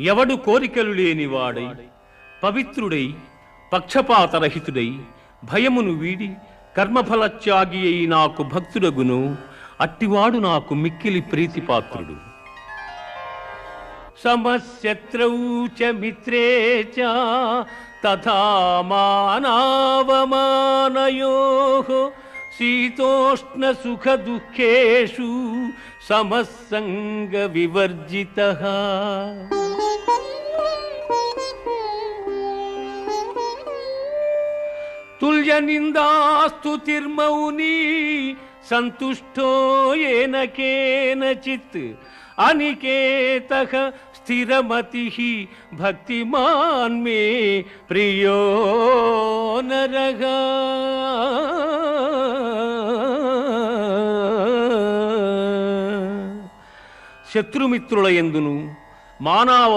ఎవడు కోరికలు లేనివాడై పవిత్రుడై పక్షపాతరహితుడై భయమును వీడి కర్మఫలత్యాగి అయి నాకు భక్తుడగును అట్టివాడు నాకు మిక్కిలి ప్రీతిపాత్రుడు. సమశత్రౌ చ మిత్రే చ తథా మానావమానయోః శీతోష్ణ సుఖ దుఃఖేషు సమస్సంగ వివర్జితః. తుల్య నిందాస్తుతిర్మౌని సంతుష్టో ఏన కేనచిత్ అనికేతః స్థిరమతిః భక్తిమాన్ మే ప్రియో నరః. శత్రుమిత్రుల యందును మానవ